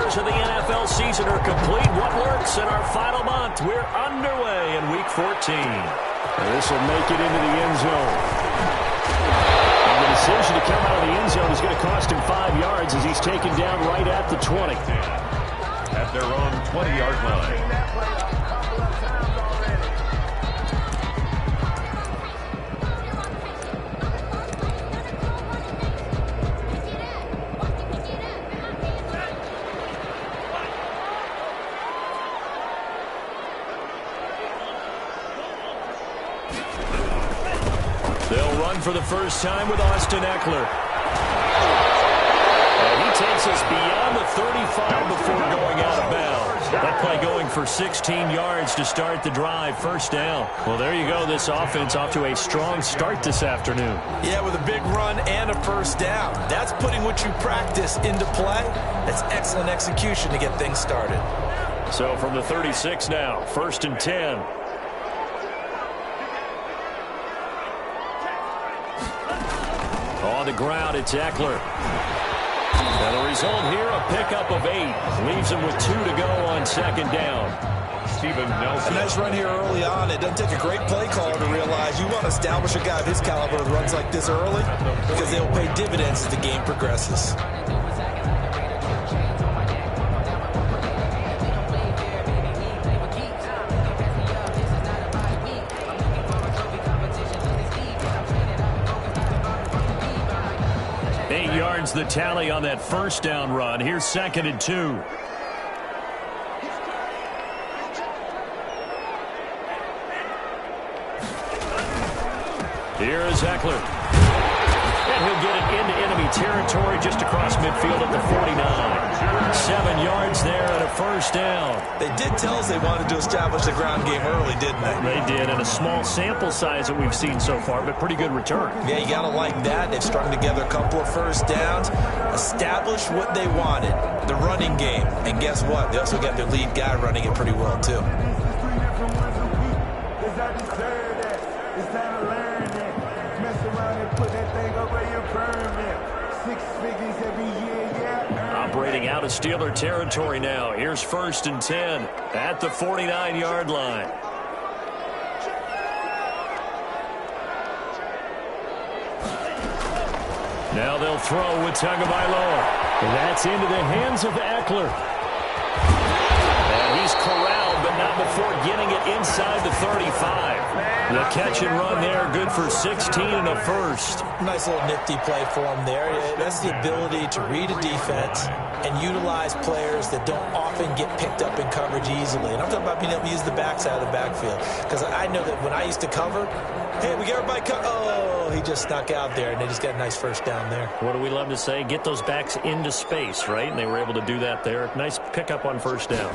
throws of the NFL season are complete. What works in our final month? We're underway in Week 14. And this will make it into the end zone. And the decision to come out of the end zone is going to cost him 5 yards as he's taken down right at the 20. At their own 20-yard line. They'll run for the first time with Austin Eckler. And he takes us beyond the 35 before going out of bounds. That play going for 16 yards to start the drive. First down. Well, there you go. This offense off to a strong start this afternoon. Yeah, with a big run and a first down. That's putting what you practice into play. That's excellent execution to get things started. So from the 36 now, 1st and 10. On the ground, it's Eckler. And the result here, a pickup of 8. Leaves him with 2 to go on 2nd down. Steven Nelson. A nice run here early on. It doesn't take a great play caller to realize you want to establish a guy of his caliber that runs like this early because they'll pay dividends as the game progresses. The tally on that first down run. Here's 2nd and 2. Here is Eckler. And he'll get it into enemy territory just across midfield at the 49. 7 yards there and a first down. They did tell us they wanted to establish the ground game early, didn't they? They did, and a small sample size that we've seen so far, but pretty good return. Yeah, you got to like that. They've strung together a couple of first downs, established what they wanted, the running game. And guess what? They also got their lead guy running it pretty well, too. Operating out of Steeler territory now. Here's 1st and 10 at the 49-yard line. Now they'll throw with Tagovailoa. And that's into the hands of Eckler. And he's corralled, but not before getting it inside the 35. The catch and run there, good for 16 and a first. Nice little nifty play for him there. That's the ability to read a defense and utilize players that don't often get picked up in coverage easily. And I'm talking about being able to use the backside of the backfield. Because I know that when I used to cover, hey, we get everybody covered. Oh, he just snuck out there, and they just got a nice first down there. What do we love to say? Get those backs into space, right? And they were able to do that there. Nice pickup on first down.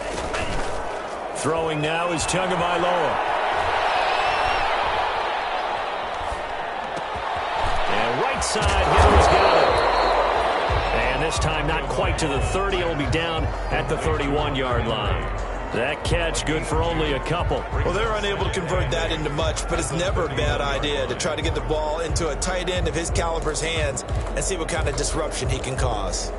Throwing now is Tagovailoa. And right side, Henry's got it. And this time not quite to the 30. It'll be down at the 31-yard line. That catch good for only a couple. Well, they're unable to convert that into much, but it's never a bad idea to try to get the ball into a tight end of his caliber's hands and see what kind of disruption he can cause.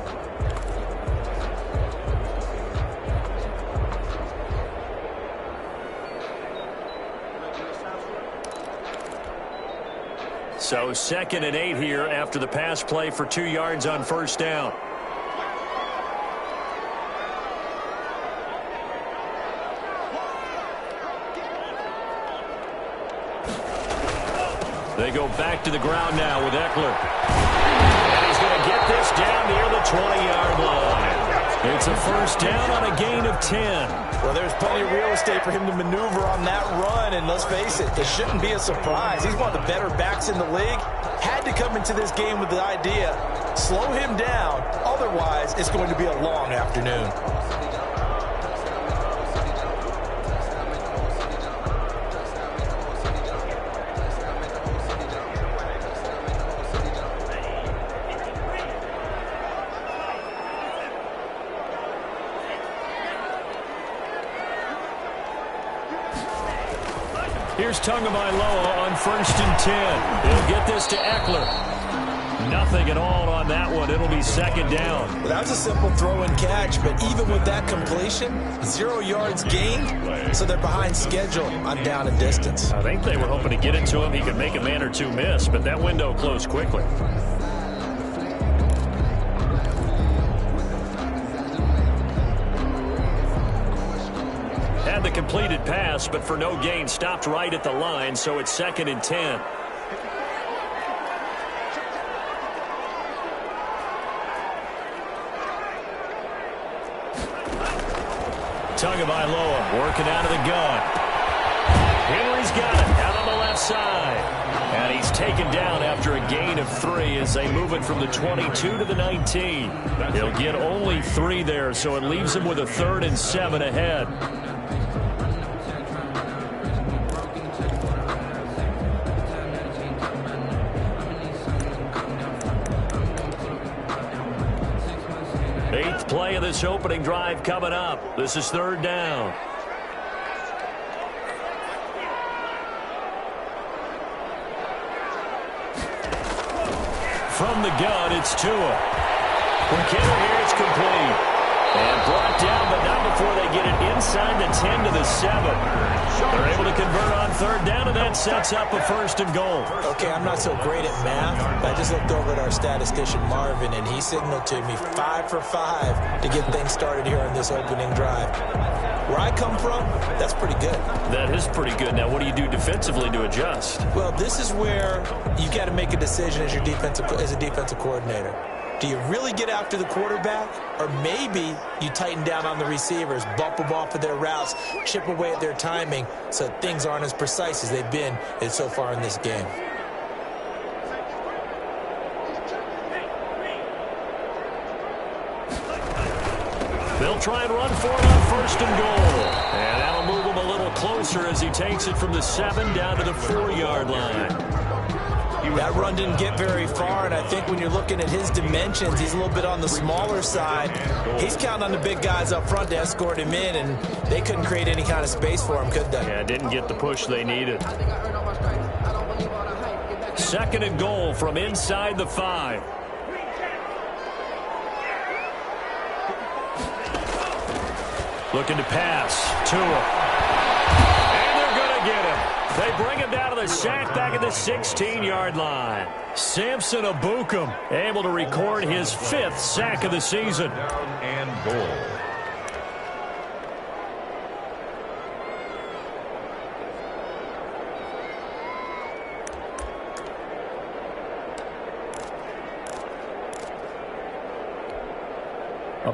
So 2nd and 8 here after the pass play for 2 yards on first down. They go back to the ground now with Eckler. And he's going to get this down near the 20-yard line. It's a first down on a gain of 10. Well, there's plenty of real estate for him to maneuver on that run, and let's face it, it shouldn't be a surprise. He's one of the better backs in the league. Had to come into this game with the idea, slow him down, otherwise it's going to be a long afternoon. Here's Tagovailoa on 1st and 10. He'll get this to Eckler. Nothing at all on that one. It'll be second down. Well, that was a simple throw and catch, but even with that completion, 0 yards gained, so they're behind schedule on down and distance. I think they were hoping to get it to him. He could make a man or two miss, but that window closed quickly. Had the completed pass, but for no gain, stopped right at the line, so it's 2nd and 10. Tagovailoa working out of the gun. Henry's got it out on the left side. And he's taken down after a gain of 3 as they move it from the 22 to the 19. He'll get only 3 there, so it leaves him with a 3rd and 7 ahead. Eighth play of this opening drive coming up. This is 3rd down. From the gun, it's Tua. McKinnon here, it's complete. And brought down, but not before they get it inside the 10 to the 7. They're able to convert on 3rd down, and that sets up a 1st and goal. Okay, I'm not so great at math, but I just looked over at our statistician, Marvin, and he signaled to me 5 for 5 to get things started here on this opening drive. Where I come from, that's pretty good. That is pretty good. Now, what do you do defensively to adjust? Well, this is where you got to make a decision as a defensive coordinator. Do you really get after the quarterback, or maybe you tighten down on the receivers, bump them off of their routes, chip away at their timing so things aren't as precise as they've been so far in this game? They'll try and run for it on 1st and goal. And that'll move him a little closer as he takes it from the 7 down to the 4-yard line. That run didn't get very far, and I think when you're looking at his dimensions, he's a little bit on the smaller side. He's counting on the big guys up front to escort him in, and they couldn't create any kind of space for him, could they? Yeah, didn't get the push they needed. 2nd and goal from inside the 5. Looking to pass. Tua. Get him. They bring him down to the sack back at the 16-yard line. Samson Abukum able to record his 5th sack of the season. Down and goal.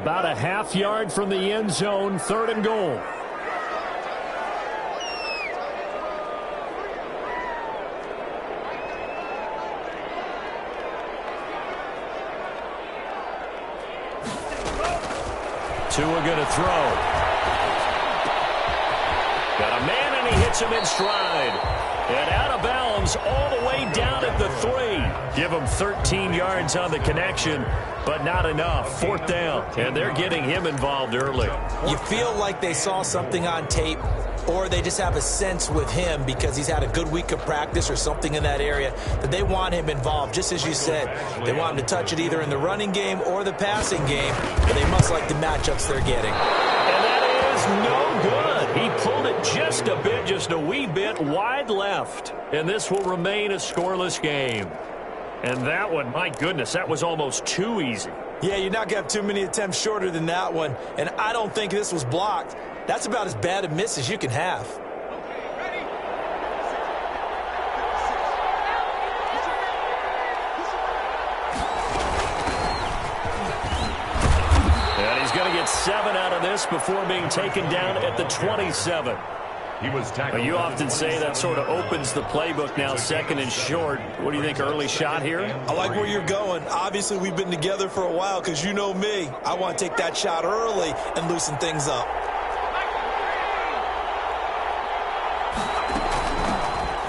About a half yard from the end zone, 3rd and goal. Tua going to throw. Got a man, and he hits him in stride. And out of bounds all the way down at the 3. Give him 13 yards on the connection, but not enough. 4th down, and they're getting him involved early. You feel like they saw something on tape, or they just have a sense with him because he's had a good week of practice or something in that area that they want him involved. Just as you said, they want him to touch it either in the running game or the passing game, but they must like the matchups they're getting. And that is no good. He pulled it just a bit, just a wee bit wide left. And this will remain a scoreless game. And that one, my goodness, that was almost too easy. Yeah, you're not going to have too many attempts shorter than that one. And I don't think this was blocked. That's about as bad a miss as you can have. And he's going to get 7 out of this before being taken down at the 27. He was tackled. You often say that sort of opens the playbook now, 2nd and short. What do you think, early shot here? I like where you're going. Obviously, we've been together for a while because you know me. I want to take that shot early and loosen things up.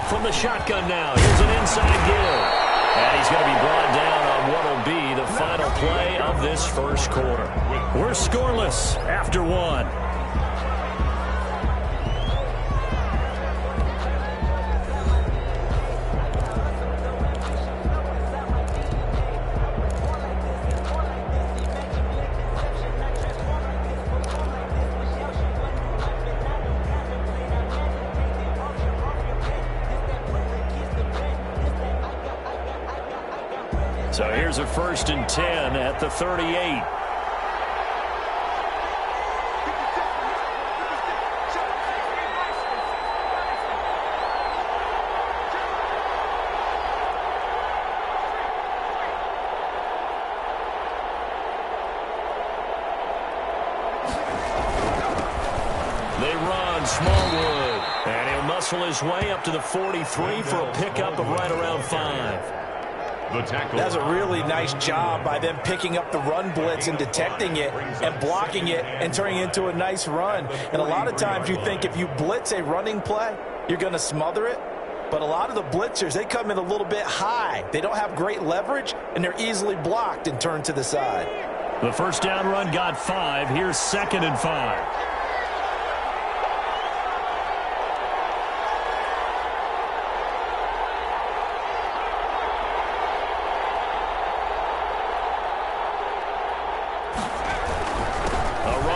From the shotgun now, here's an inside give. And he's going to be brought down on what will be the final play of this 1st quarter. We're scoreless after 1. So here's a 1st and 10 at the 38. They run Smallwood, and he'll muscle his way up to the 43 for a pickup of right around 5. That's a really nice job by them picking up the run blitz and detecting it and blocking it and turning it into a nice run. And a lot of times you think if you blitz a running play, you're going to smother it. But a lot of the blitzers, they come in a little bit high. They don't have great leverage, and they're easily blocked and turned to the side. The first down run got 5. Here's 2nd and 5.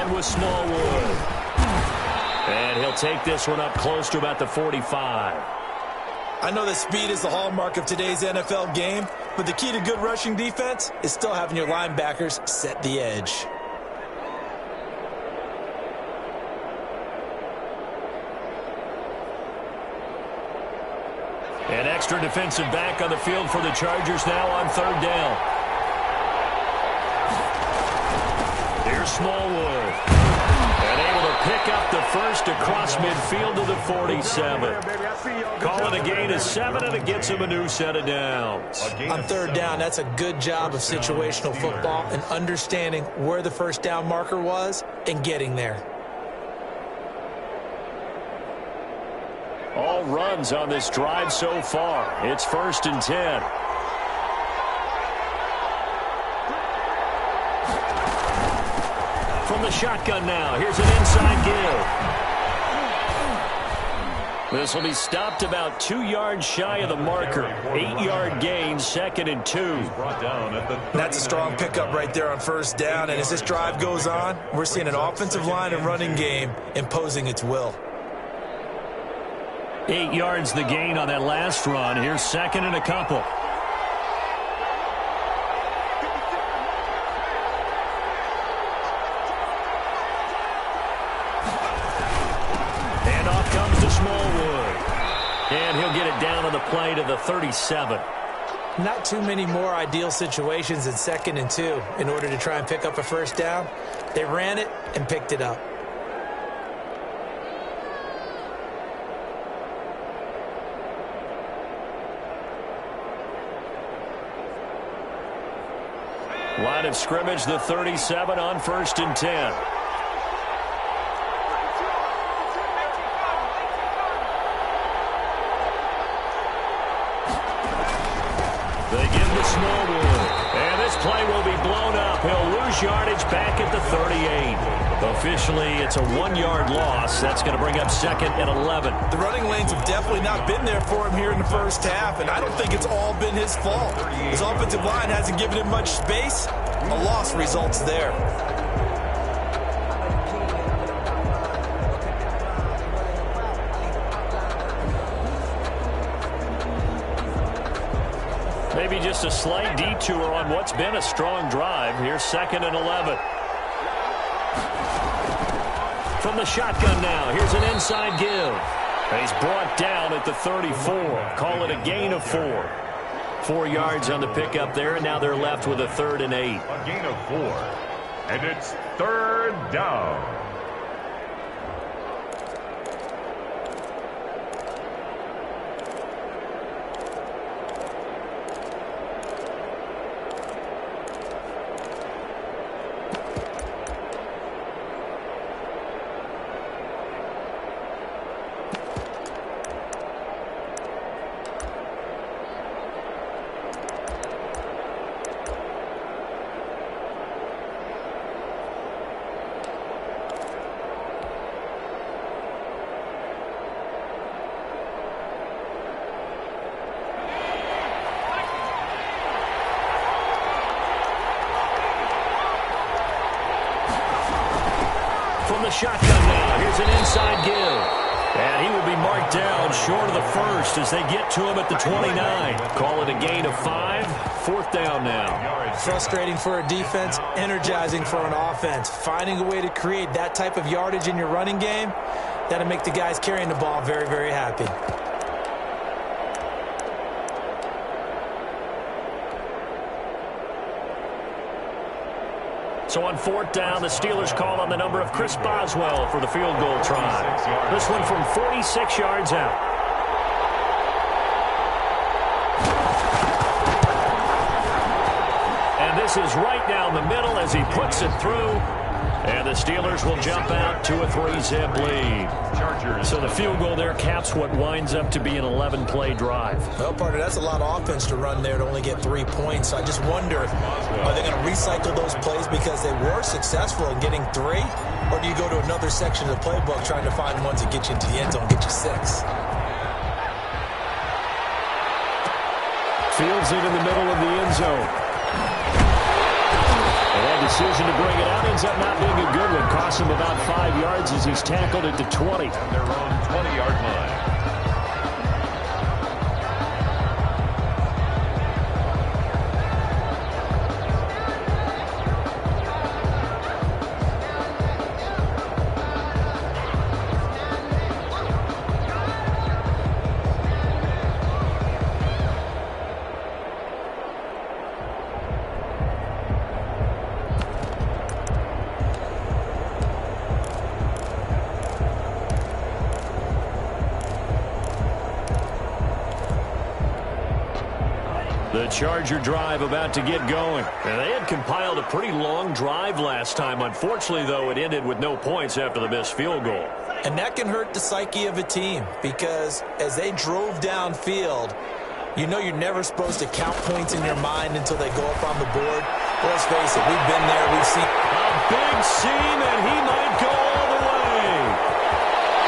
With Smallwood. And he'll take this one up close to about the 45. I know that speed is the hallmark of today's NFL game, but the key to good rushing defense is still having your linebackers set the edge. An extra defensive back on the field for the Chargers now on 3rd down. Here's Smallwood. And able to pick up the first across midfield to the 47. Call it a gain of 7, and it gets him a new set of downs. On 3rd down, that's a good job of situational football and understanding where the first down marker was and getting there. All runs on this drive so far. It's 1st and 10. From the shotgun now. Here's an inside give. This will be stopped about 2 yards shy of the marker. 8-yard gain, 2nd and 2. That's a strong pickup right there on 1st down. And as this drive goes on, we're seeing an offensive line and running game imposing its will. 8 yards the gain on that last run. Here's 2nd and a couple. And off comes to Smallwood. And he'll get it down on the play to the 37. Not too many more ideal situations in 2nd and 2 in order to try and pick up a first down. They ran it and picked it up. Line of scrimmage, the 37 on 1st and 10. They give to Smallwood. And this play will be blown up. He'll lose yardage back at the 38. Officially, it's a 1-yard loss. That's going to bring up 2nd and 11. The running lanes have definitely not been there for him here in the first half, and I don't think it's all been his fault. His offensive line hasn't given him much space. A loss results there. Maybe just a slight detour on what's been a strong drive. Here's 2nd and 11. From the shotgun now, here's an inside give. And he's brought down at the 34. Call it a gain of 4. 4 yards on the pickup there, and now they're left with a 3rd and 8. A gain of 4. And it's 3rd down. From the shotgun now, here's an inside give. And he will be marked down short of the first as they get to him at the 29. Call it a gain of 5. 4th down now. Frustrating for a defense, energizing for an offense. Finding a way to create that type of yardage in your running game, that'll make the guys carrying the ball very, very happy. So on 4th down, the Steelers call on the number of Chris Boswell for the field goal try. This one from 46 yards out. And this is right down the middle as he puts it through. And the Steelers will jump out to a 3-zip lead. So the field goal there caps what winds up to be an 11-play drive. Well, partner, that's a lot of offense to run there to only get 3 points. So I just wonder, are they going to recycle those plays because they were successful in getting 3? Or do you go to another section of the playbook trying to find ones that get you into the end zone, get you 6? Fields it in the middle of the end zone. And that decision to bring it out ends up not being a good one. Costs him about 5 yards as he's tackled at the 20. On their own 20-yard line. The Charger drive about to get going. And they had compiled a pretty long drive last time. Unfortunately, though, it ended with no points after the missed field goal. And that can hurt the psyche of a team because as they drove downfield, you know you're never supposed to count points in your mind until they go up on the board. Well, let's face it, we've been there. We've seen a big seam, and he might go all the way.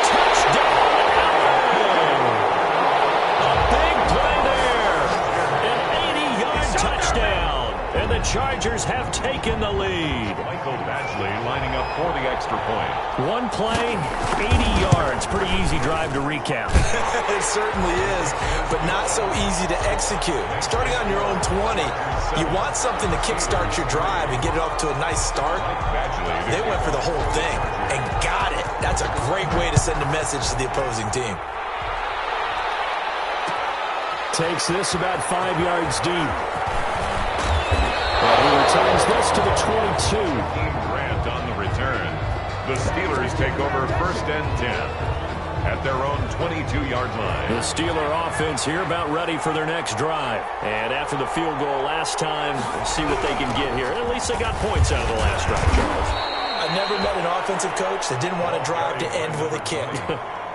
Touchdown! A big play there. An 80-yard touchdown. And the Chargers have taken the lead. Michael Badgley lining up for the extra point. One play, 80 yards. Pretty easy drive to recap. It certainly is, but not so easy to execute. Starting on your own 20, you want something to kickstart your drive and get it off to a nice start. They went for the whole thing and got it. That's a great way to send a message to the opposing team. Takes this about 5 yards deep. He returns this to the 22. Grant on the return. The Steelers take over 1st and 10 at their own 22-yard line. The Steeler offense here about ready for their next drive. And after the field goal last time, we'll see what they can get here. At least they got points out of the last drive, Charles. I've never met an offensive coach that didn't want to drive to end with a kick.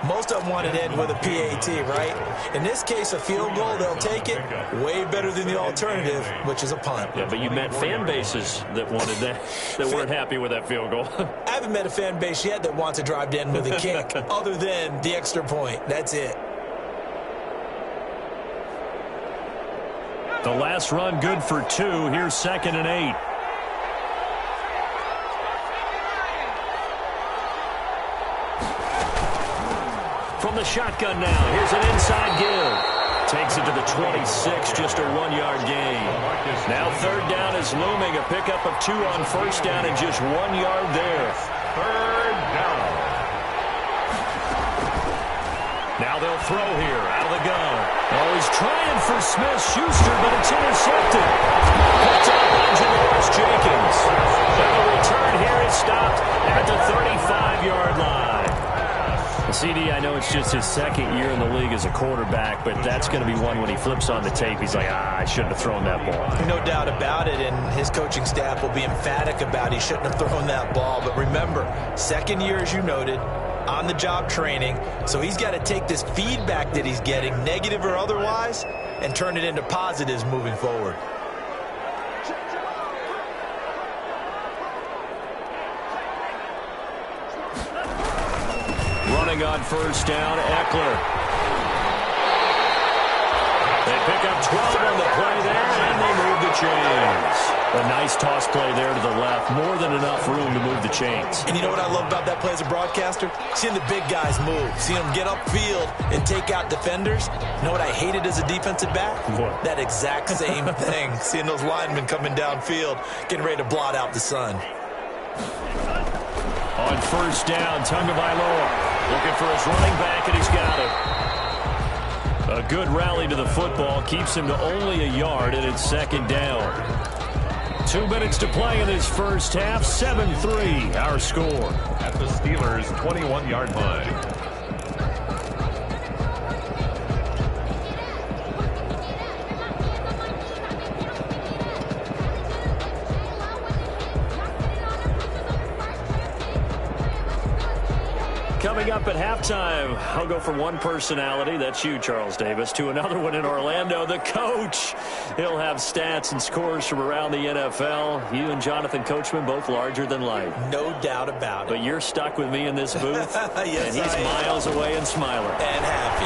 Most of them want to end with a PAT, right? In this case, a field goal, they'll take it. Way better than the alternative, which is a punt. Yeah, but you met fan bases that wanted that, that weren't happy with that field goal. I haven't met a fan base yet that wants to drive to end with a kick, other than the extra point. That's it. The last run good for 2. Here's 2nd and 8. From the shotgun now, here's an inside give. Takes it to the 26, just a 1-yard gain. Now 3rd down is looming, a pickup of 2 on 1st down and just 1 yard there. 3rd down. Now they'll throw here, out of the gun. Oh, he's trying for Smith-Schuster, but it's intercepted. Picked up by Janoris Jenkins. And the return here is stopped at the 35-yard line. CD, I know it's just his 2nd year in the league as a quarterback, but that's going to be one when he flips on the tape. He's like, I shouldn't have thrown that ball. No doubt about it, and his coaching staff will be emphatic about he shouldn't have thrown that ball. But remember, 2nd year, as you noted, on-the-job training, so he's got to take this feedback that he's getting, negative or otherwise, and turn it into positives moving forward. Running on 1st down, Eckler. They pick up 12 on the play there, and they move the chains. A Nice toss play there to the left. More than enough room to move the chains. And you know what I love about that play as a broadcaster? Seeing the big guys move. Seeing them get upfield and take out defenders. You know what I hated as a defensive back? What? That exact same thing. Seeing those linemen coming downfield, getting ready to blot out the sun. On first down, Tagovailoa looking for his running back, and he's got it. A good rally to the football keeps him to only a yard, and it's second down. 2 minutes to play in this first half. 7-3, our score. At the Steelers' 21-yard line. Coming up at halftime, I'll go from one personality, that's you, Charles Davis, to another one in Orlando, the coach. He'll have stats and scores from around the NFL. You and Jonathan Coachman, both larger than life. No doubt about it. But you're stuck with me in this booth, yes, and he's miles away and smiling. And happy.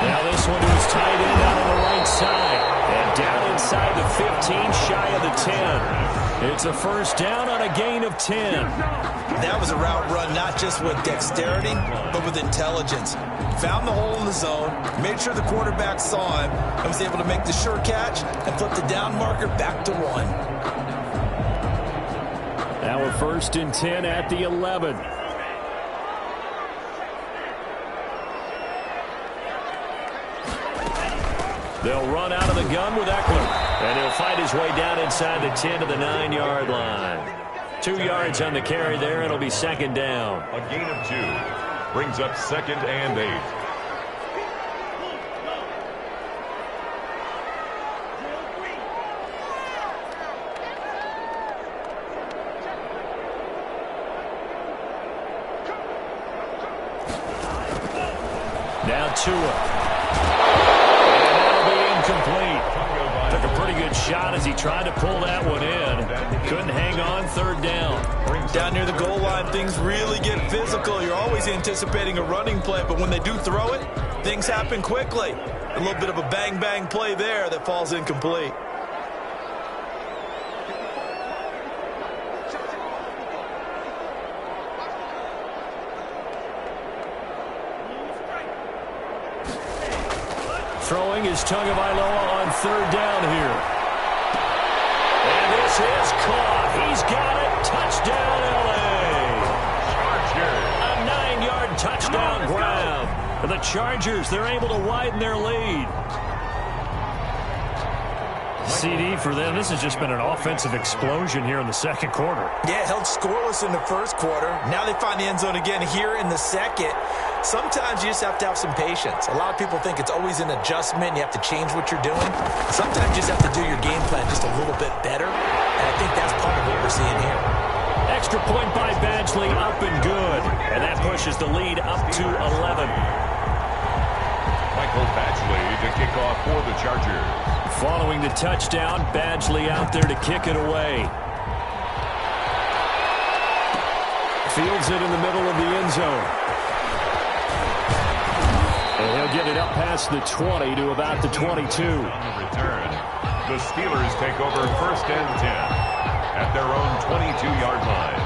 Now this one to his tight end out on the right side. And down inside the 15, shy of the 10. It's a first down on a gain of 10. That was a route run not just with dexterity, but with intelligence. Found the hole in the zone, made sure the quarterback saw him, and was able to make the sure catch and flip the down marker back to 1. Now we're first and 10 at the 11. They'll run out of the gun with Eckler, and he'll fight his way down inside the 10 to the 9-yard line. 2 yards on the carry there. It'll be second down. A gain of 2 brings up second and 8. Now Tua. Complete. Took a pretty good shot as he tried to pull that one in. Couldn't hang on. Third down. Down near the goal line, things really get physical. You're always anticipating a running play, but when they do throw it, things happen quickly. A little bit of a bang-bang play there that falls incomplete. Throwing is Tagovailoa on third down here. And this is caught. He's got it. Touchdown, L.A. A 9-yard touchdown grab. For the Chargers, they're able to widen their lead. CD for them. This has just been an offensive explosion here in the second quarter. Yeah, held scoreless in the first quarter. Now they find the end zone again here in the second. Sometimes you just have to have some patience. A lot of people think it's always an adjustment. You have to change what you're doing. Sometimes you just have to do your game plan just a little bit better. And I think that's part of what we're seeing here. Extra point by Badgley, up and good. And that pushes the lead up to 11. Michael Badgley to kick off for the Chargers. Following the touchdown, Badgley out there to kick it away. Fields it in the middle of the end zone. And he'll get it up past the 20 to about the 22. On the return, the Steelers take over first and 10 at their own 22-yard line.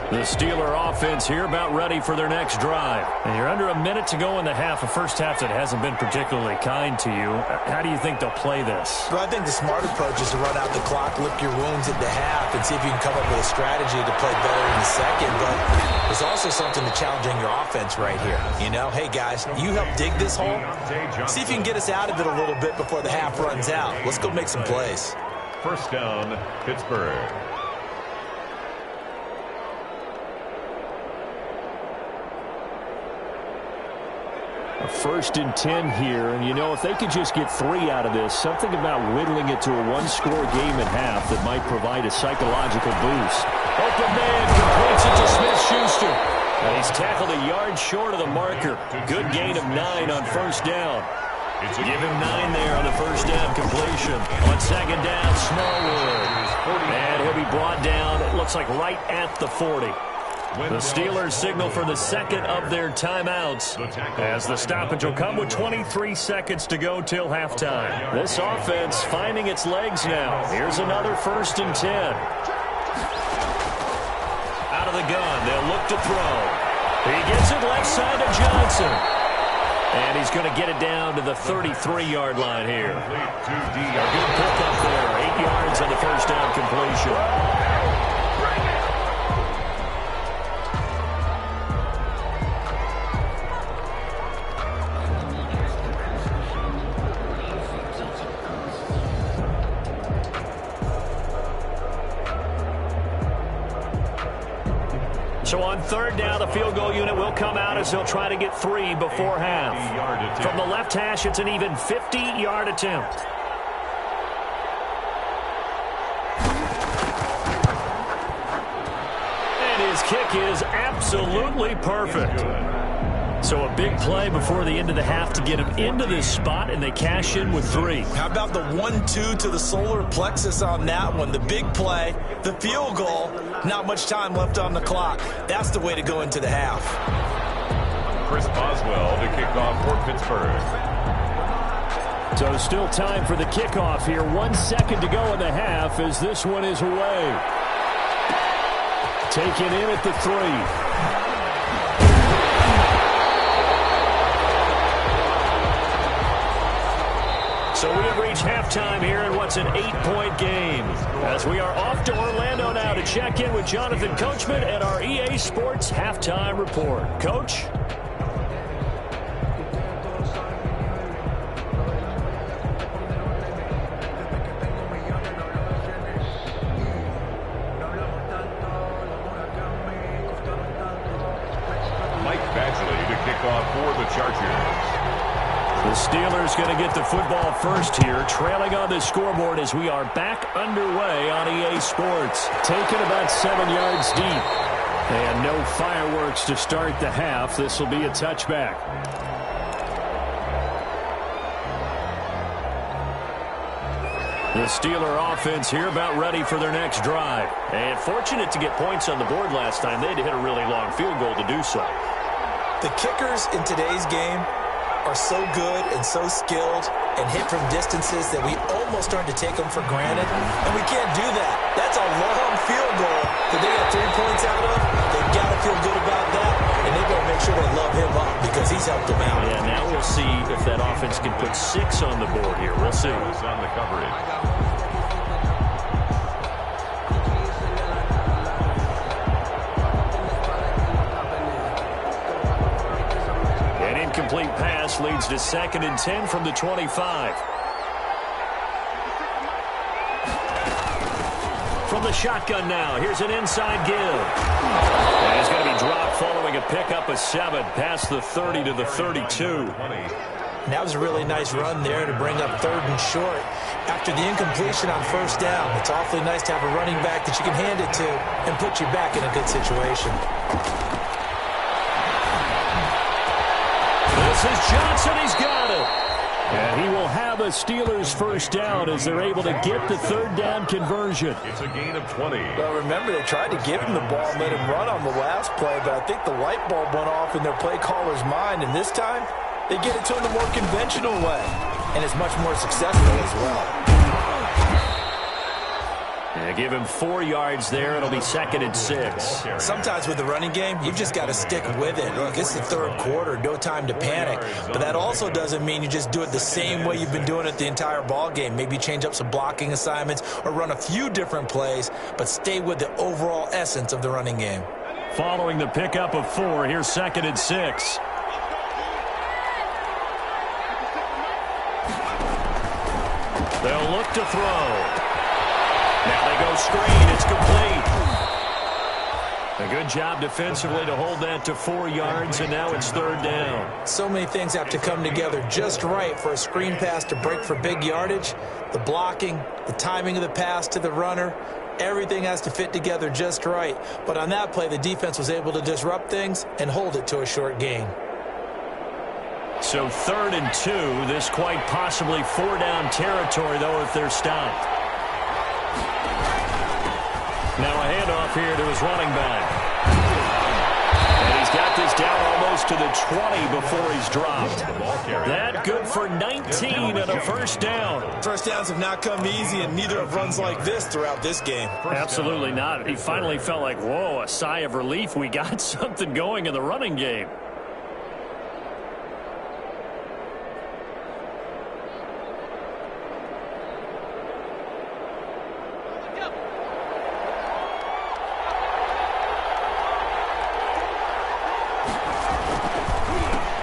The Steeler offense here about ready for their next drive. And you're under a minute to go in the half, a first half that hasn't been particularly kind to you. How do you think they'll play this? Well, I think the smart approach is to run out the clock, lick your wounds at the half, and see if you can come up with a strategy to play better in the second. But there's also something to challenging your offense right here. You know, hey, guys, you help dig this hole. See if you can get us out of it a little bit before the half runs out. Let's go make some plays. First down, Pittsburgh. First and 10 here, and you know, if they could just get 3 out of this, something about whittling it to a one-score game at half that might provide a psychological boost. Open man completes it to Smith-Schuster. And he's tackled a yard short of the marker. Good gain of 9 on first down. Give him 9 there on the first down completion. On second down, Smallwood. And he'll be brought down, it looks like right at the 40. The Steelers signal for the second of their timeouts as the stoppage will come with 23 seconds to go till halftime. This offense finding its legs now. Here's another 1st and 10. Out of the gun, they'll look to throw. He gets it left side to Johnson. And he's going to get it down to the 33-yard line here. A good pickup there. 8 yards on the first down completion. So on 3rd down, the field goal unit will come out as they'll try to get 3 before half. From the left hash, it's an even 50-yard attempt. And his kick is absolutely perfect. So a big play before the end of the half to get him into this spot, and they cash in with 3. How about the 1-2 to the solar plexus on that one? The big play, the field goal, not much time left on the clock. That's the way to go into the half. Chris Boswell to kick off for Pittsburgh. So still time for the kickoff here. 1 second to go in the half as this one is away. Taken in at the 3. So we have reached halftime here in what's an 8-point game. As we are off to Orlando now to check in with Jonathan Coachman at our EA Sports Halftime Report. Coach? Mike Badgley to kick off for the Chargers. The Steelers going to get the football first here, trailing on the scoreboard as we are back underway on EA Sports. Taken about 7 yards deep. And no fireworks to start the half. This will be a touchback. The Steeler offense here about ready for their next drive. And fortunate to get points on the board last time. They had to hit a really long field goal to do so. The kickers in today's game are so good and so skilled and hit from distances that we almost start to take them for granted, and we can't do that. That's a long field goal that they got 3 points out of. They've got to feel good about that, and they got to make sure they love him up because he's helped them out. Yeah, now we'll see if that offense can put 6 on the board here. We'll see. On the coverage. Complete pass leads to 2nd and 10 from the 25. From the shotgun now, here's an inside give. And he's going to be dropped following a pickup of 7 past the 30 to the 32. And that was a really nice run there to bring up 3rd and short. After the incompletion on 1st down, it's awfully nice to have a running back that you can hand it to and put you back in a good situation. This is Johnson. He's got it. And he will have a Steelers first down as they're able to get the 3rd down conversion. It's a gain of 20. Well, remember, they tried to give him the ball and let him run on the last play, but I think the light bulb went off in their play caller's mind, and this time they get it to him the more conventional way, and it's much more successful as well. Yeah, give him 4 yards there. It'll be 2nd and 6. Sometimes with the running game, you've just got to stick with it. Look, it's the 3rd quarter, no time to panic. But that also doesn't mean you just do it the same way you've been doing it the entire ball game. Maybe change up some blocking assignments or run a few different plays, but stay with the overall essence of the running game. Following the pickup of 4, here's 2nd and 6. They'll look to throw. Now they go screen. It's complete. A good job defensively to hold that to 4 yards, and now it's 3rd down. So many things have to come together just right for a screen pass to break for big yardage. The blocking, the timing of the pass to the runner, everything has to fit together just right. But on that play, the defense was able to disrupt things and hold it to a short gain. So 3rd and 2. This quite possibly 4-down territory, though, if they're stopped. Now a handoff here to his running back. to the 20 before he's dropped. That good for 19 and a first down. First downs have not come easy, and neither have runs like this throughout this game. Absolutely not. He finally felt like, whoa, a sigh of relief. We got something going in the running game.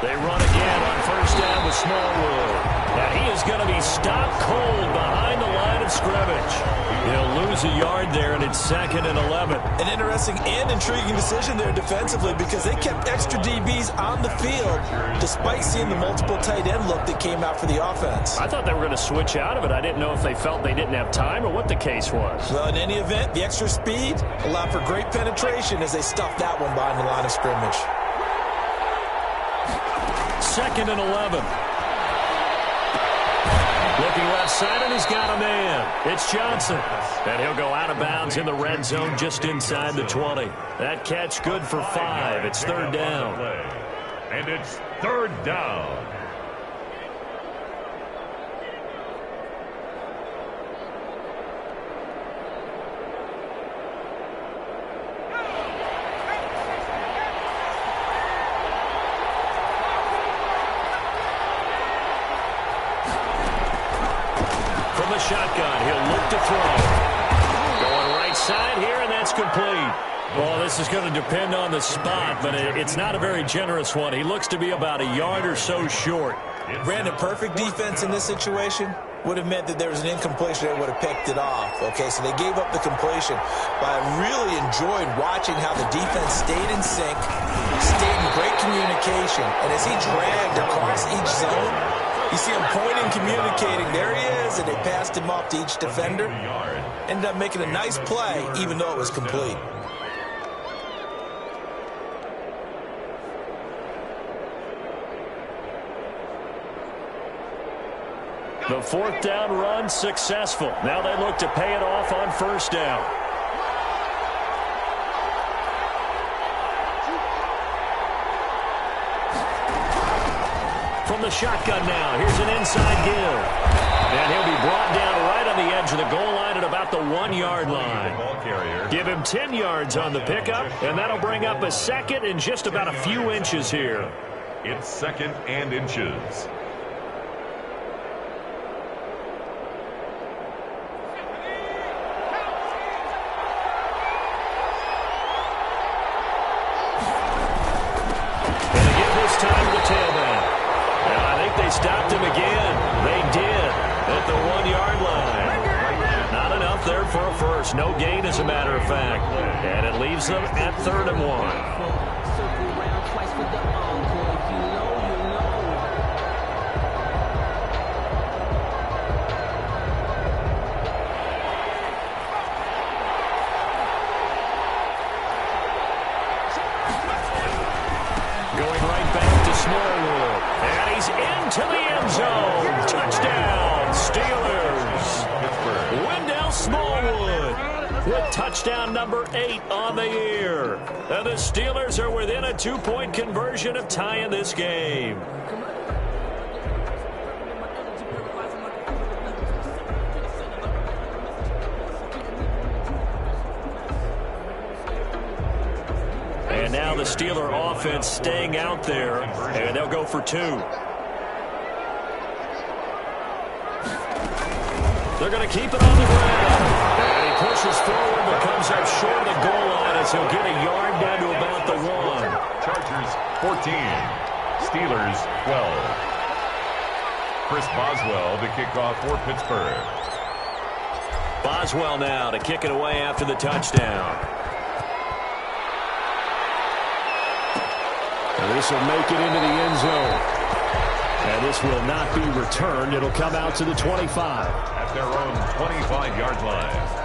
They run again on first down with Smallwood. And he is going to be stopped cold behind the line of scrimmage. He'll lose a yard there, and it's 2nd and 11. An interesting and intriguing decision there defensively, because they kept extra DBs on the field despite seeing the multiple tight end look that came out for the offense. I thought they were going to switch out of it. I didn't know if they felt they didn't have time or what the case was. Well, in any event, the extra speed allowed for great penetration as they stuffed that one behind the line of scrimmage. 2nd and 11. Looking left side, and he's got a man. It's Johnson. And he'll go out of bounds in the red zone just inside the 20. That catch good for 5. It's 3rd down. And it's 3rd down. Shotgun. He'll look to throw. Going right side here, and that's complete. Well, this is going to depend on the spot, but it's not a very generous one. He looks to be about a yard or so short. Brandon, perfect defense in this situation would have meant that there was an incompletion that would have picked it off. Okay, so they gave up the completion. But I really enjoyed watching how the defense stayed in sync, stayed in great communication, and as he dragged across each zone, you see him pointing, communicating. There he is, and they passed him off to each defender. Ended up making a nice play, even though it was complete. The 4th down run successful. Now they look to pay it off on first down. From the shotgun now, here's an inside give. And he'll be brought down right on the edge of the goal line at about the 1-yard line. Give him 10 yards on the pickup, and that'll bring up a 2nd and just about a few inches here. It's 2nd and inches. Stopped him again. They did at the 1-yard line. Not enough there for a first. No gain, as a matter of fact. And it leaves them at 3rd and 1. Going right back to Smallwood. And he's into the end zone. Touchdown, Steelers. Wendell Smallwood with touchdown number 8 on the year. And the Steelers are within a 2-point conversion of tying this game. And now the Steeler offense staying out there, and they'll go for 2. They're going to keep it on the ground. And he pushes forward, but comes up short of the goal line as he'll get a yard down to about the 1. Chargers 14, Steelers 12. Chris Boswell to kick off for Pittsburgh. Boswell now to kick it away after the touchdown. And this will make it into the end zone. And this will not be returned. It'll come out to the 25. At their own 25-yard line.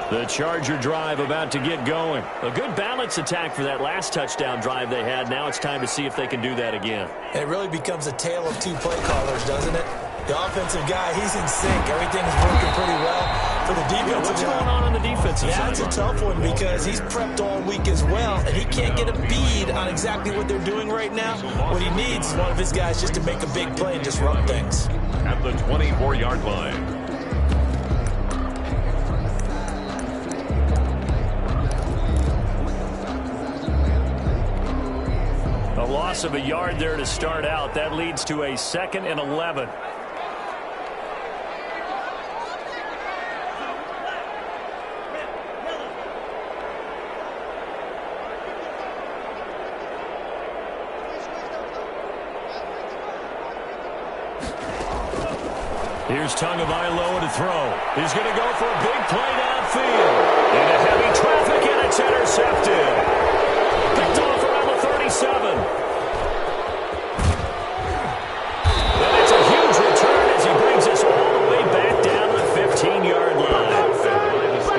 The Charger drive about to get going. A good balance attack for that last touchdown drive they had. Now it's time to see if they can do that again. And it really becomes a tale of two play callers, doesn't it? The offensive guy, he's in sync. Everything's working pretty well. For the defensive what's guy, going on the defensive side? That's a tough one because he's prepped all week as well, and he can't get a bead on exactly what they're doing right now. What he needs is one of his guys just to make a big play and disrupt things. At the 24-yard line. A loss of a yard there to start out. That leads to a 2nd and 11. Here's Tagovailoa to throw. He's going to go for a big play downfield. Into heavy traffic, and it's intercepted. Picked off around the 37. And it's a huge return as he brings us all the way back down to the 15-yard line.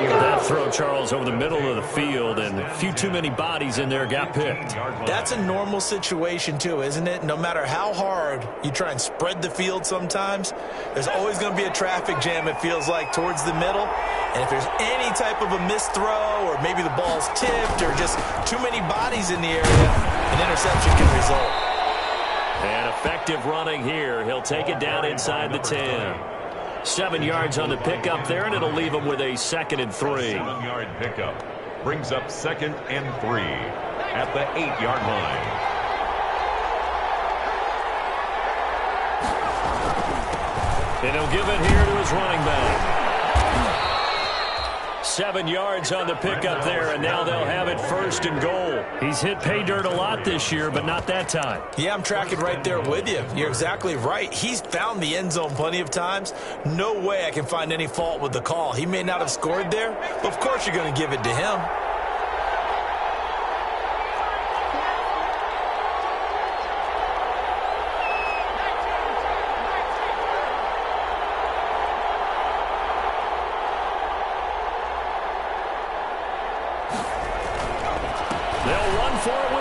That throw, Charles, over the middle of the field, and a few too many bodies in there got picked. That's a normal situation, too, isn't it? No matter how hard you try and spread the field sometimes, there's always going to be a traffic jam, it feels like, towards the middle. And if there's any type of a missed throw or maybe the ball's tipped or just too many bodies in the area, an interception can result. And effective running here. He'll take it down inside the 10. 7 yards on the pickup there, and it'll leave him with a 2nd and 3. 7-yard pickup brings up 2nd and 3 at the 8-yard line. And he'll give it here to his running back. 7 yards on the pickup there, and now they'll have it 1st and goal. He's hit pay dirt a lot this year, but not that time. Yeah, I'm tracking right there with you. You're exactly right. He's found the end zone plenty of times. No way I can find any fault with the call. He may not have scored there, but of course you're going to give it to him.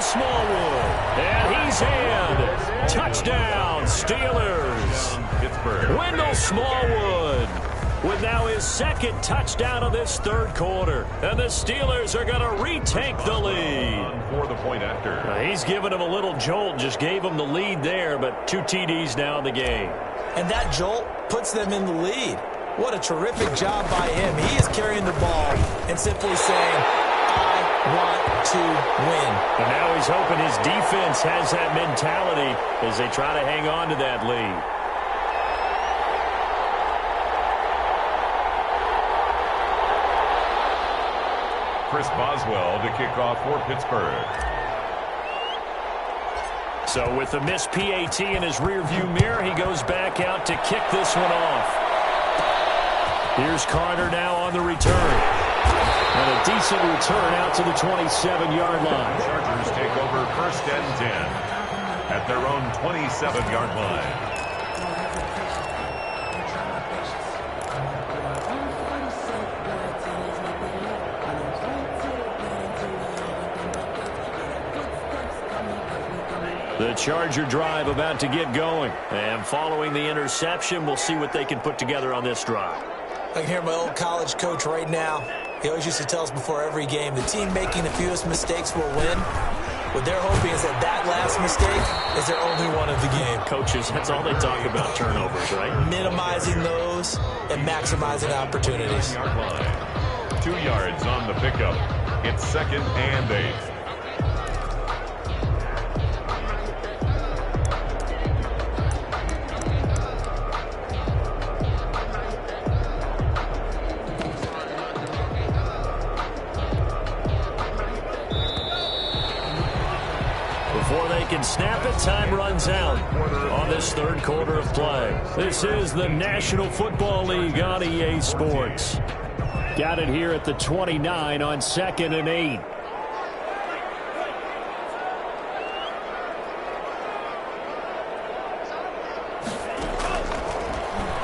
Smallwood, and he's in. Touchdown, Steelers. Pittsburgh. Wendell Smallwood with now his 2nd touchdown of this 3rd quarter. And the Steelers are going to retake the lead. For the point after. He's given him a little jolt, just gave him the lead there, but 2 TDs now in the game. And that jolt puts them in the lead. What a terrific job by him. He is carrying the ball and simply saying, I want to win. And now he's hoping his defense has that mentality as they try to hang on to that lead. Chris Boswell to kick off for Pittsburgh. So with the missed PAT in his rearview mirror, he goes back out to kick this one off. Here's Carter now on the return. And a decent return out to the 27-yard line. Chargers take over 1st and 10 at their own 27-yard line. The Charger drive about to get going. And following the interception, we'll see what they can put together on this drive. I can hear my old college coach right now. He always used to tell us before every game, the team making the fewest mistakes will win. What they're hoping is that that last mistake is their only one of the game. Coaches, that's all they talk about, turnovers, right? Minimizing those and maximizing opportunities. 2 yards on the pickup. It's 2nd and 8. Before they can snap it, time runs out on this 3rd quarter of play. This is the National Football League on EA Sports. Got it here at the 29 on 2nd and 8.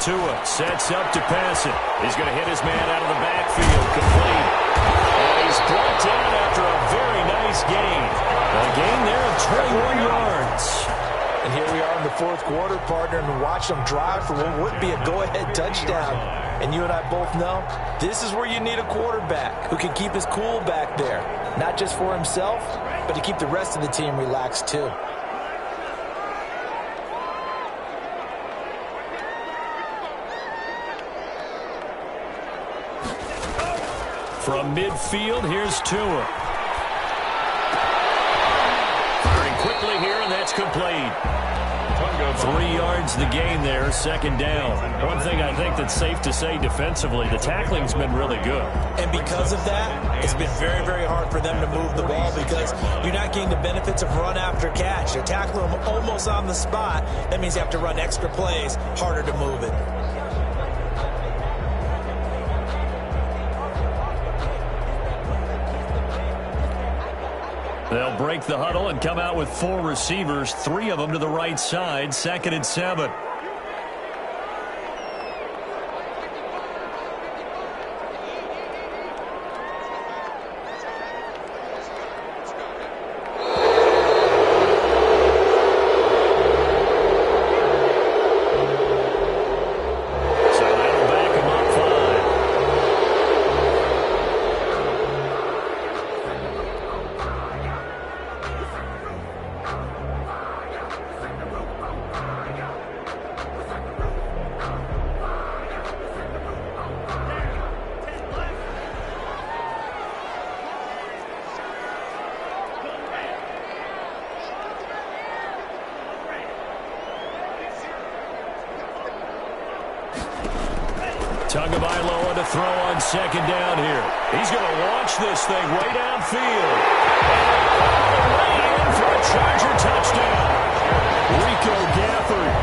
Tua sets up to pass it. He's going to hit his man out of the backfield. Complete. And he's brought down after a very nice gain. A gain there of 21 yards. And here we are in the fourth quarter, partner, and watch them drive for what would be a go-ahead touchdown. And you and I both know this is where you need a quarterback who can keep his cool back there. Not just for himself, but to keep the rest of the team relaxed too. From midfield, here's Tua. Firing quickly here, and that's complete. 3 yards the gain there, second down. One thing I think that's safe to say defensively, the tackling's been really good. And because of that, it's been very, very hard for them to move the ball because you're not getting the benefits of run after catch. You're tackling them almost on the spot. That means you have to run extra plays, harder to move it. They'll break the huddle and come out with 4 receivers, 3 of them to the right side, 2nd and 7. Tagovailoa to throw on second down here. He's going to launch this thing way downfield. And way in for a Charger touchdown. Rico Gafford,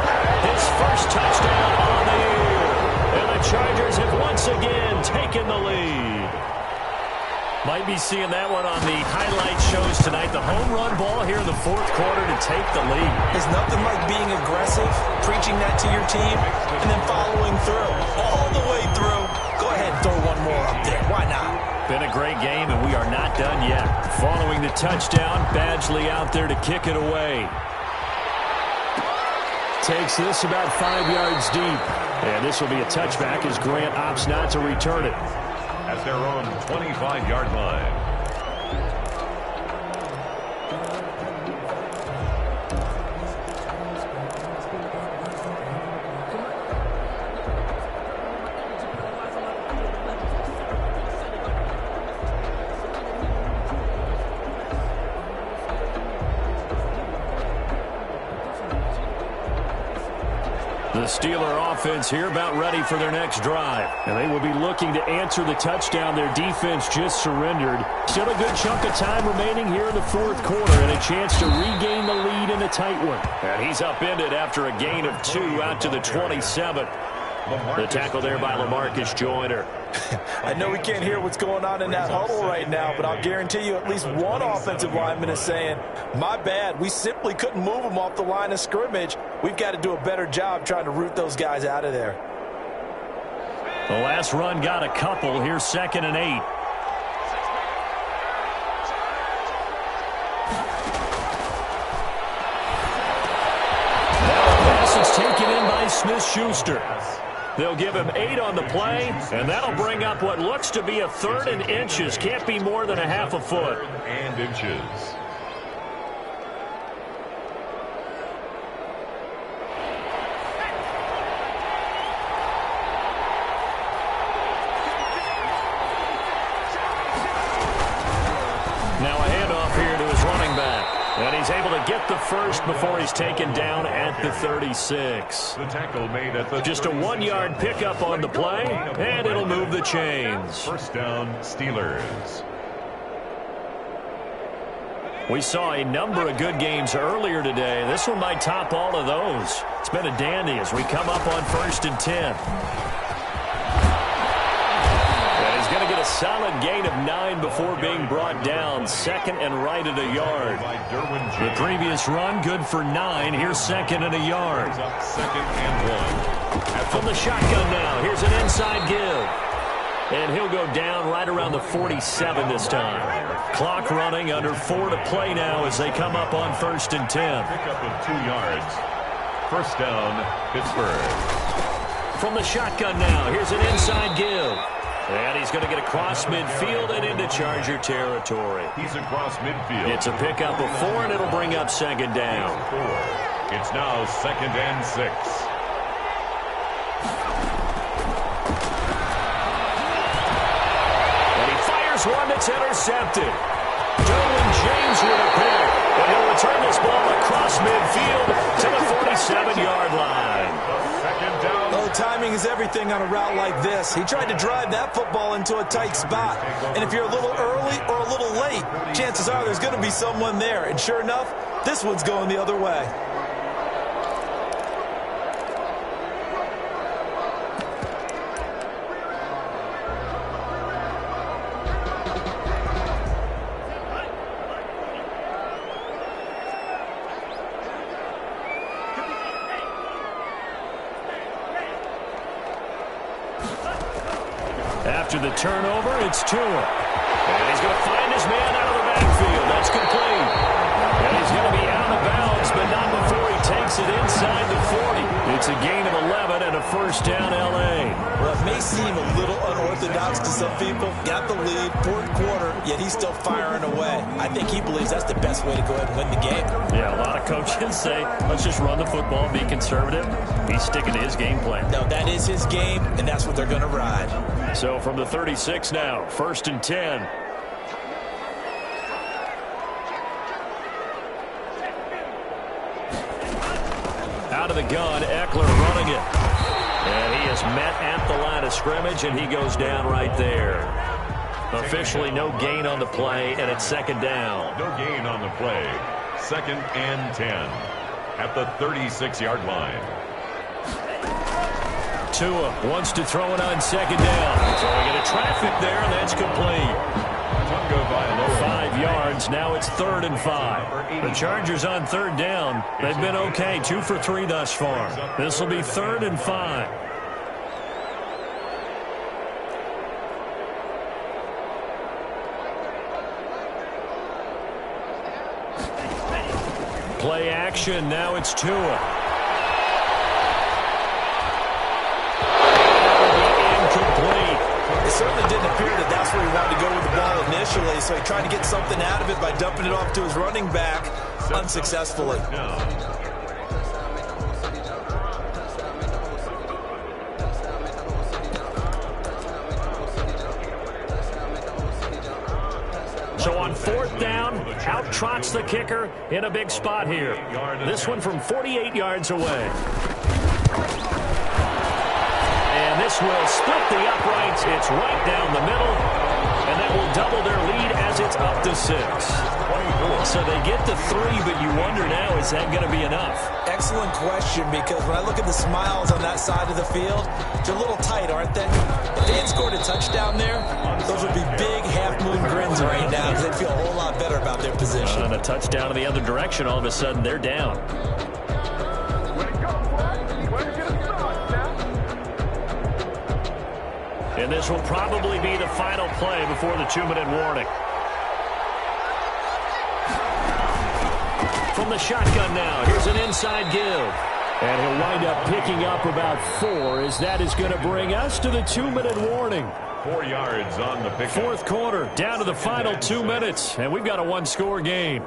his first touchdown on the year. And the Chargers have once again taken the lead. Might be seeing that one on the highlight shows tonight. The home run ball here in the fourth quarter to take the lead. There's nothing like being aggressive, preaching that to your team, and then following through. All the way through. Go ahead and throw one more up there. Why not? Been a great game, and we are not done yet. Following the touchdown, Badgley out there to kick it away. Takes this about 5 yards deep. And this will be a touchback as Grant opts not to return it. At their own 25-yard line. The Steeler offense here about ready for their next drive. And they will be looking to answer the touchdown their defense just surrendered. Still a good chunk of time remaining here in the fourth quarter and a chance to regain the lead in a tight one. And he's upended after a gain of 2 out to the 27. The tackle there by LaMarcus Joyner. I know we can't hear what's going on in that huddle right now, but I'll guarantee you at least one offensive lineman is saying, my bad, we simply couldn't move them off the line of scrimmage. We've got to do a better job trying to root those guys out of there. The last run got a couple. Here's 2nd and 8. Now the pass is taken in by Smith-Schuster. They'll give him 8 on the play, and that'll bring up what looks to be a 3rd and inches. Can't be more than a half a foot. 3rd and inches. Now a handoff here to his running back. And he's able to get the first before he's taken down at the 36. The tackle made at the just a 1-yard pickup on the play, and it'll move the chains. First down, Steelers. We saw a number of good games earlier today. This one might top all of those. It's been a dandy as we come up on 1st and 10. And he's going to get a solid gain of 9 before being brought down. Second and right at a yard. The previous run, good for 9. Here's second and a yard. Second and 1. From the shotgun now, here's an inside give. And he'll go down right around the 47 this time. Clock running, under 4 to play now as they come up on 1st and 10. Pickup of 2 yards. First down, Pittsburgh. From the shotgun now, here's an inside give. And he's going to get across midfield and into Charger territory. He's across midfield. It's a pickup of 4, and it'll bring up second down. 4. It's now 2nd and 6. And he fires one that's intercepted. Derwin James with a pick. And he'll return this ball across midfield to the 47-yard line. Second down. Oh, timing is everything on a route like this. He tried to drive that football into a tight spot. And if you're a little early or a little late, chances are there's going to be someone there. And sure enough, this one's going the other way. After the turnover, it's Tua. And he's going to find his man out of the backfield. That's complete. And he's going to be out of bounds, but not before he takes it inside the 40. It's a gain of 11 and a first down L.A. Well, it may seem a little unorthodox to some people. Got the lead, 4th quarter, yet he's still firing away. I think he believes that's the best way to go ahead and win the game. Yeah, a lot of coaches say, let's just run the football, be conservative. He's sticking to his game plan. No, that is his game, and that's what they're going to ride. So from the 36 now, 1st and 10. Out of the gun, Eckler running it. And he is met at the line of scrimmage, and he goes down right there. Officially no gain on the play, and it's second down. No gain on the play. 2nd and 10 at the 36-yard line. Tua wants to throw it on second down. Throwing into traffic there, and that's complete. 5 yards. Now it's 3rd and 5. The Chargers on 3rd down. They've been okay. 2 for 3 thus far. This will be 3rd and 5. Play action. Now it's Tua. It certainly didn't appear that that's where he wanted to go with the ball initially, so he tried to get something out of it by dumping it off to his running back unsuccessfully. So on 4th down, out trots the kicker in a big spot here. This one from 48 yards away. And this will split the uprights. It's right down the middle. And that will double their lead as it's up to 6. So they get to 3, but you wonder now, is that going to be enough? Excellent question, because when I look at the smiles on that side of the field, they're a little tight, aren't they? If they had scored a touchdown there, those would be big half-moon grins right now, because they'd feel a whole lot better about their position. And a touchdown in the other direction, all of a sudden they're down. And this will probably be the final play before the 2-minute warning. From the shotgun now, here's an inside give. And he'll wind up picking up about 4, as that is going to bring us to the 2-minute warning. 4 yards on the pickup. 4th quarter, down to the final 2 minutes, and we've got a 1-score game.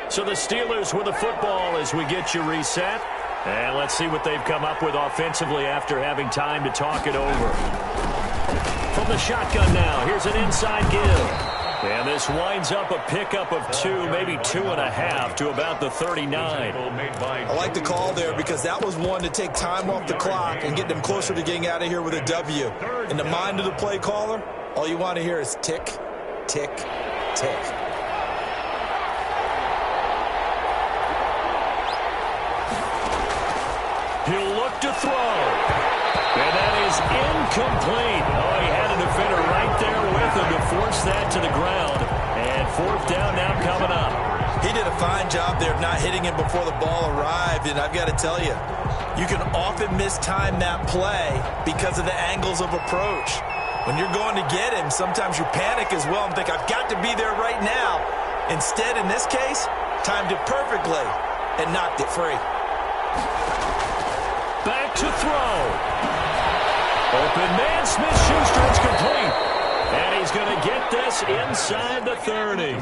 So the Steelers with the football as we get you reset. And let's see what they've come up with offensively after having time to talk it over. From the shotgun now, here's an inside give. And this winds up a pickup of 2, maybe 2.5 to about the 39. I like the call there, because that was one to take time off the clock and get them closer to getting out of here with a W. In the mind of the play caller, all you want to hear is tick, tick, tick. He'll look to throw. And that is incomplete. Oh, he had a defender right there with him to force that to the ground. And fourth down now coming up. He did a fine job there of not hitting him before the ball arrived. And I've got to tell you, you can often mistime that play because of the angles of approach. When you're going to get him, sometimes you panic as well and think, I've got to be there right now. Instead, in this case, timed it perfectly and knocked it free. Back to throw. Open man, Smith-Schuster, it's complete. And he's going to get this inside the 30.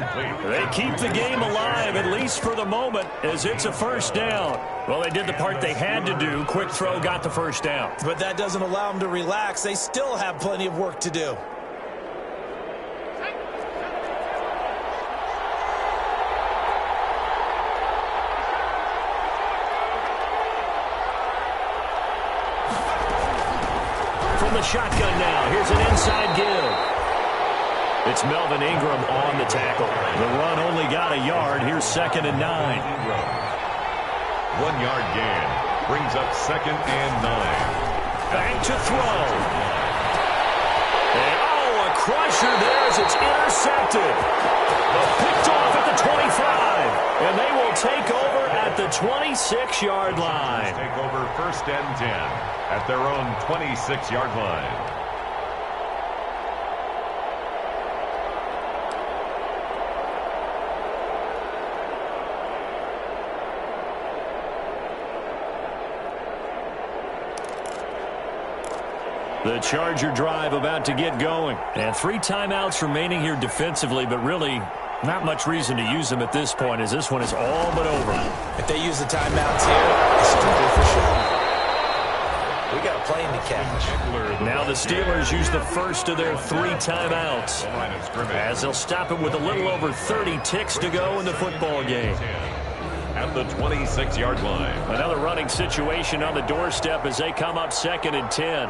They keep the game alive, at least for the moment, as it's a first down. Well, they did the part they had to do. Quick throw, got the first down. But that doesn't allow them to relax. They still have plenty of work to do. From the shotgun now, here's an inside give. It's Melvin Ingram on the tackle. The run only got a yard. Here's 2nd and 9. 1 yard gain. Brings up 2nd and 9. Back to throw. And, a crusher there as it's intercepted. Picked off at the 25. And they will take over at the 26-yard line. Take over 1st and 10 at their own 26-yard line. The Charger drive about to get going. And 3 timeouts remaining here defensively, but really not much reason to use them at this point, as this one is all but over. If they use the timeouts here, it's strictly for show. We got a plane to catch. Now the Steelers use the first of their 3 timeouts, as they'll stop it with a little over 30 ticks to go in the football game. At the 26-yard line. Another running situation on the doorstep as they come up 2nd and 10.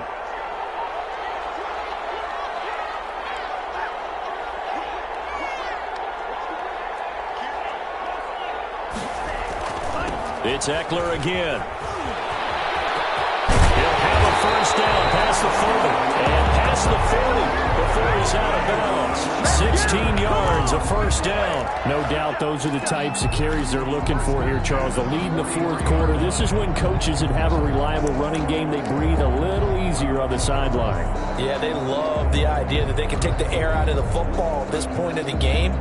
It's Eckler again. He'll have a first down past the 30 and past the 40 before he's out of bounds. 16 yards, a first down. No doubt those are the types of carries they're looking for here, Charles. The lead in the 4th quarter. This is when coaches that have a reliable running game, they breathe a little easier on the sideline. Yeah, they love the idea that they can take the air out of the football at this point of the game.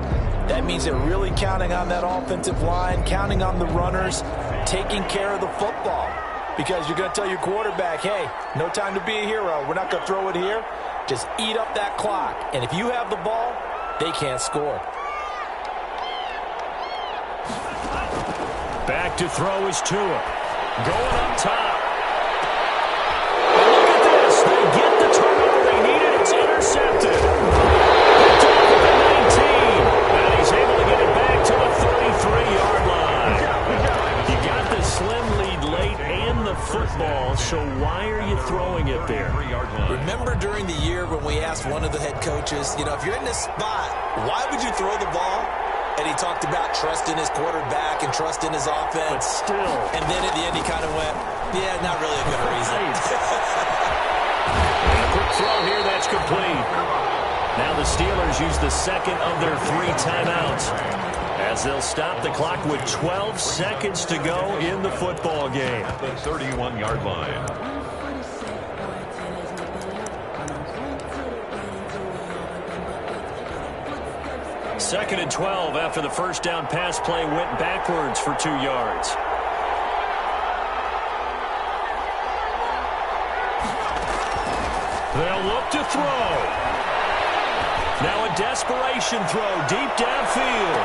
That means they're really counting on that offensive line, counting on the runners, taking care of the football. Because you're going to tell your quarterback, hey, no time to be a hero. We're not going to throw it here. Just eat up that clock. And if you have the ball, they can't score. Back to throw is Tua. Going up top. And look at this. They get the turnover they needed. It's intercepted. Picked off at the 19. And he's able to get it back to the 33-yard line. You got the slim lead late and the football, so why are you throwing it there? Remember during the year when we asked one of the head coaches, if you're in this spot, why would you throw the ball? And he talked about trusting his quarterback and trusting his offense. But still. And then at the end he kind of went, yeah, not really a good reason. Quick throw here, that's complete. Now the Steelers use the second of their 3 timeouts, as they'll stop the clock with 12 seconds to go in the football game. At the 31-yard line. 2nd and 12 after the first down pass play went backwards for 2 yards. They'll look to throw. Now a desperation throw deep downfield.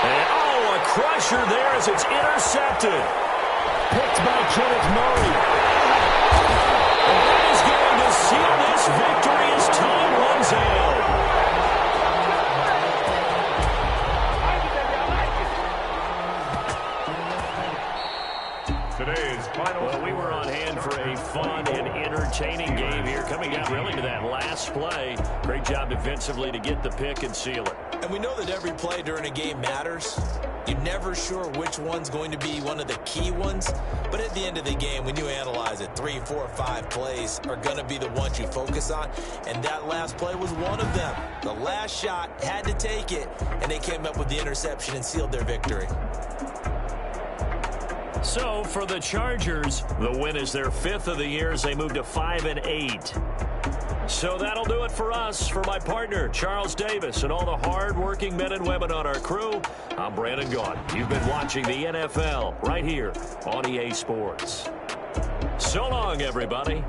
And a crusher there as it's intercepted. Picked by Kenneth Murray. And that is going to seal this victory as time runs out. Today's final. Well, we were on hand for a fun and entertaining game here, coming down really to that last play. Great job defensively to get the pick and seal it. And we know that every play during a game matters. You're never sure which one's going to be one of the key ones, but at the end of the game, when you analyze it, 3, 4, 5 plays are going to be the ones you focus on, and that last play was one of them. The last shot had to take it, and they came up with the interception and sealed their victory. So for the Chargers, the win is their 5th of the year as they move to 5-8. So that'll do it for us. For my partner, Charles Davis, and all the hard-working men and women on our crew, I'm Brandon Gaudin. You've been watching the NFL right here on EA Sports. So long, everybody.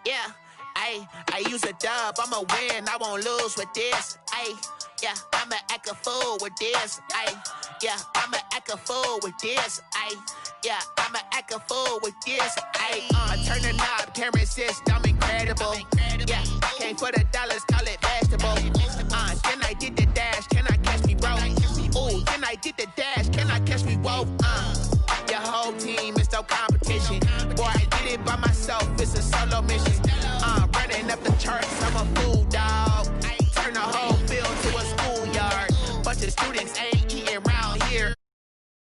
Yeah, I use a dub, I'ma win, I won't lose with this. Yeah, I'ma act a fool with this. Yeah, I'ma act a fool with this. Yeah, I'ma act a fool with this. I turn the knob, can't resist, I'm incredible. Yeah, came for the dollars, call it vegetable. Then I did the dash, can I catch me, bro? Ooh, then I did the dash, can I catch me, whoa? Your whole team is no competition. Boy, I did it by myself, it's a solo mission. Running up the charts, I'm a fool, dog. Turn the whole field to a schoolyard. Bunch of students ain't eating round